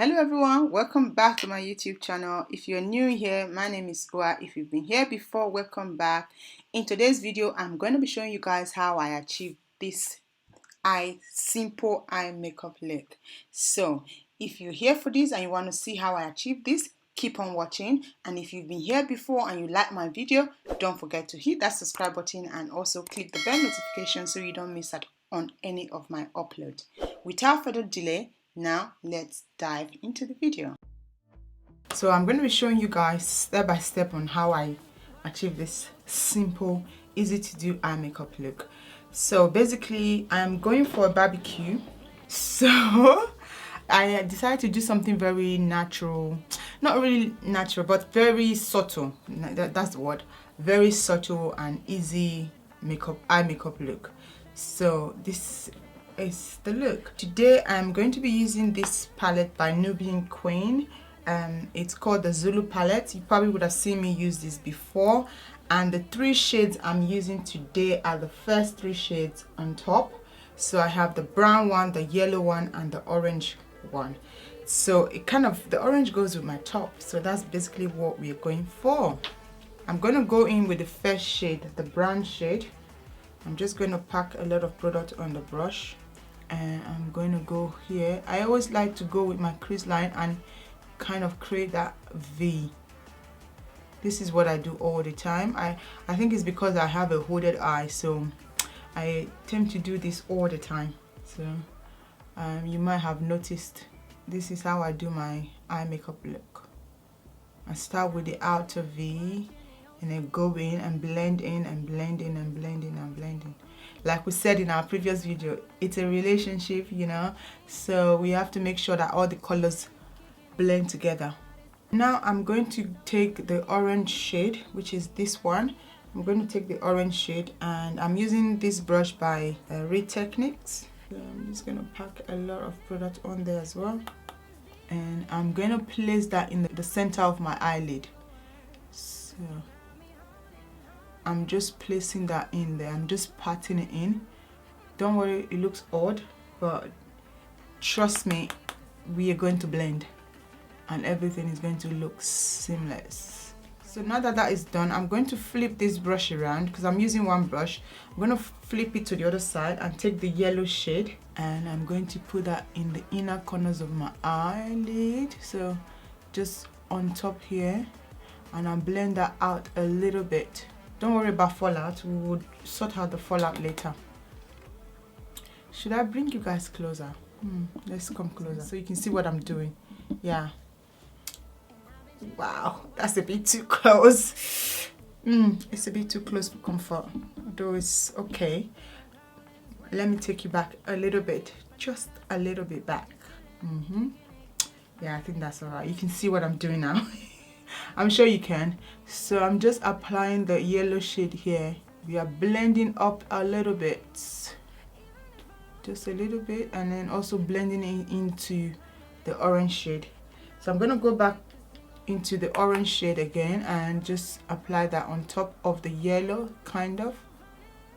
Hello everyone, welcome back to my YouTube channel. If you're new here, my name is Uwaz. If you've been here before, welcome back. In today's video, I'm going to be showing you guys how I achieved this simple eye makeup look. So if you're here for this and you want to see how I achieved this, keep on watching. And if you've been here before and you like my video, don't forget to hit that subscribe button and also click the bell notification so you don't miss out on any of my uploads. Without further delay, now let's dive into the video. So I'm going to be showing you guys step by step on how I achieve this simple, easy to do eye makeup look. So basically I'm going for a barbecue, so I decided to do something very natural, not really natural but very subtle. That's the word, very subtle and easy eye makeup look. So this is the look. Today I'm going to be using this palette by Nubian Queen. It's called the Zulu palette. You probably would have seen me use this before, and the three shades I'm using today are the first three shades on top. So I have the brown one, the yellow one, and the orange one. So it kind of, the orange goes with my top, so that's basically what we're going for. I'm going to go in with the first shade, the brown shade. I'm just going to pack a lot of product on the brush, and I'm going to go here. I always like to go with my crease line and kind of create that V. This is what I do all the time. I think it's because I have a hooded eye, so I tend to do this all the time. So you might have noticed this is how I do my eye makeup look. I start with the outer V and then go in and blend in and blend in and blend in and blend in. Like we said in our previous video, it's a relationship, you know, so we have to make sure that all the colors blend together. Now I'm going to take the orange shade, which is this one. I'm going to take the orange shade, and I'm using this brush by Ray Techniques. So I'm just going to pack a lot of product on there as well, and I'm going to place that in the center of my eyelid. So I'm just placing that in there. I'm just patting it in. Don't worry, it looks odd, but trust me, we are going to blend and everything is going to look seamless. So now that that is done, I'm going to flip this brush around because I'm using one brush. I'm going to flip it to the other side and take the yellow shade, and I'm going to put that in the inner corners of my eyelid, so just on top here, and I'll blend that out a little bit. Don't worry about fallout, we will sort out the fallout later. Should I bring you guys closer? Let's come closer so you can see what I'm doing. Yeah. Wow, that's a bit too close. It's a bit too close for comfort, although it's okay. Let me take you back a little bit, just a little bit back. Yeah, I think that's all right. You can see what I'm doing now. I'm sure you can. So I'm just applying the yellow shade here. We are blending up a little bit, just a little bit, and then also blending it into the orange shade. So I'm going to go back into the orange shade again and just apply that on top of the yellow, kind of,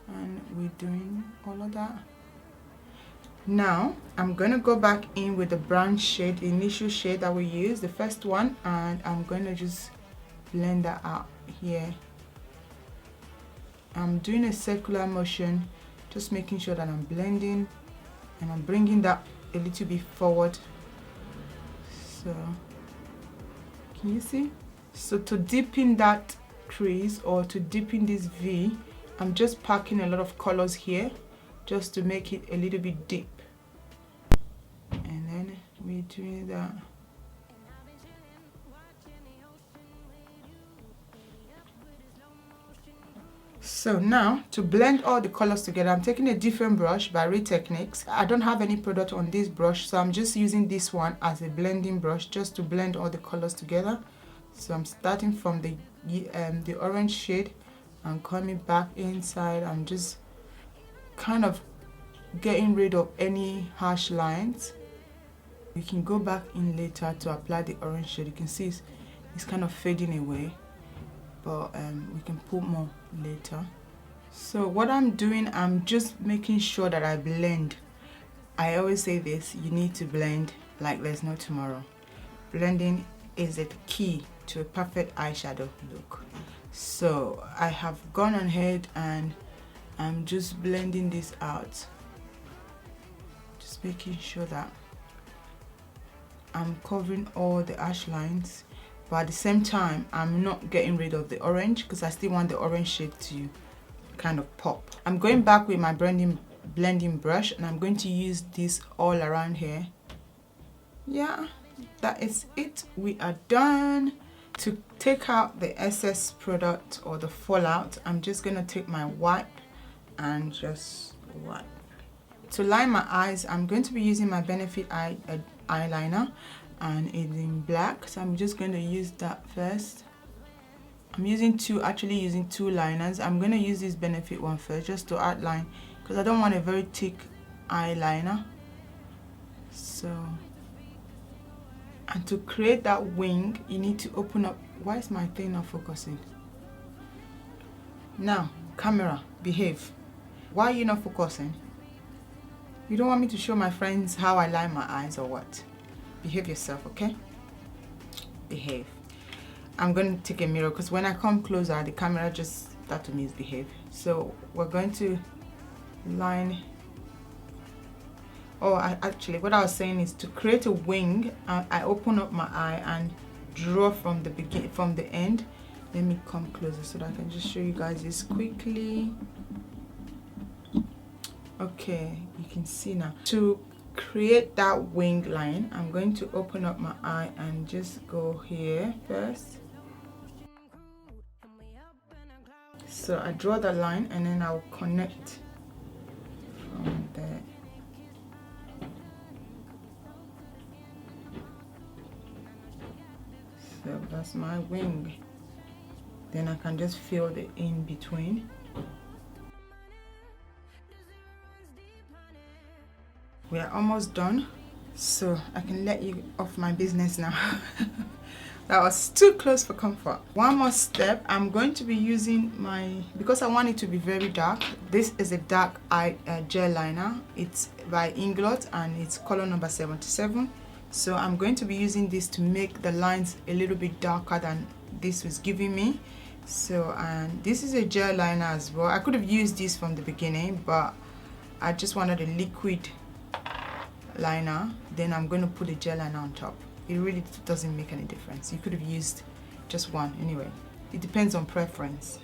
and we're doing all of that. Now I'm going to go back in with the brown shade, the initial shade that we used, the first one, and I'm going to just blend that out here. I'm doing a circular motion, just making sure that I'm blending, and I'm bringing that a little bit forward. So can you see? So to deepen that crease, or to deepen this V, I'm just packing a lot of colors here just to make it a little bit deep. And then we're doing that. So now to blend all the colors together, I'm taking a different brush by Ray Techniques. I don't have any product on this brush, so I'm just using this one as a blending brush just to blend all the colors together. So I'm starting from the orange shade and coming back inside. I'm just kind of getting rid of any harsh lines. You can go back in later to apply the orange shade. You can see it's kind of fading away, but we can put more later. So what I'm doing, I'm just making sure that I blend. I always say this, you need to blend like there's no tomorrow. blending is the key to a perfect eyeshadow look. So I have gone ahead and I'm just blending this out, just making sure that I'm covering all the ash lines, but at the same time I'm not getting rid of the orange because I still want the orange shade to kind of pop. I'm going back with my blending brush and I'm going to use this all around here. Yeah, that is it. We are done. To take out the excess product or the fallout, I'm just going to take my wipe and just wipe. To line my eyes, I'm going to be using my Benefit eyeliner and it's in black, so I'm just going to use that first. I'm actually using two liners. I'm going to use this Benefit one first just to outline because I don't want a very thick eyeliner. So, and to create that wing, you need to open up. Why is my thing not focusing? Now, camera, behave. Why are you not focusing? You don't want me to show my friends how I line my eyes or what? Behave yourself, okay? Behave. I'm going to take a mirror because when I come closer, the camera just that to me is behave. So we're going to line. Oh, actually, what I was saying is to create a wing. I open up my eye and draw from the beginning, from the end. Let me come closer so that I can just show you guys this quickly. Okay, you can see now. To create that wing line, I'm going to open up my eye and just go here first. So I draw the line and then I'll connect from there. So that's my wing. Then I can just fill the in between. We are almost done, so I can let you off my business now. That was too close for comfort. One more step. I'm going to be using because I want it to be very dark. This is a dark eye gel liner. It's by Inglot and it's color number 77. So I'm going to be using this to make the lines a little bit darker than this was giving me. So, and this is a gel liner as well. I could have used this from the beginning, but I just wanted a liquid liner. Then I'm going to put a gel liner on top. It really doesn't make any difference. You could have used just one anyway. It depends on preference.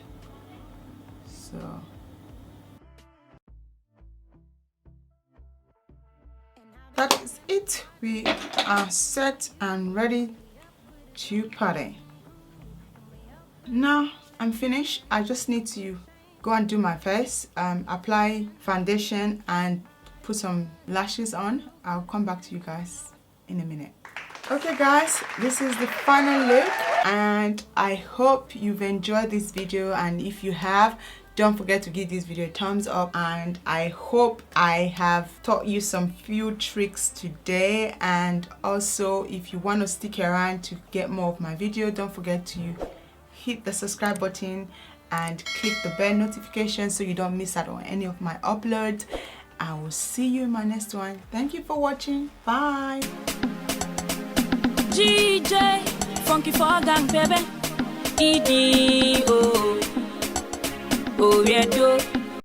So that is it. We are set and ready to party. Now I'm finished. I just need to go and do my face, apply foundation and put some lashes on. I'll come back to you guys in a minute. Okay guys, this is the final look and I hope you've enjoyed this video, and if you have, don't forget to give this video a thumbs up, and I hope I have taught you some few tricks today. And also, if you want to stick around to get more of my video, don't forget to hit the subscribe button and click the bell notification so you don't miss out on any of my uploads. I will see you in my next one. Thank you for watching. Bye. GJ, funky for gang, baby. ED, oh, yeah, do.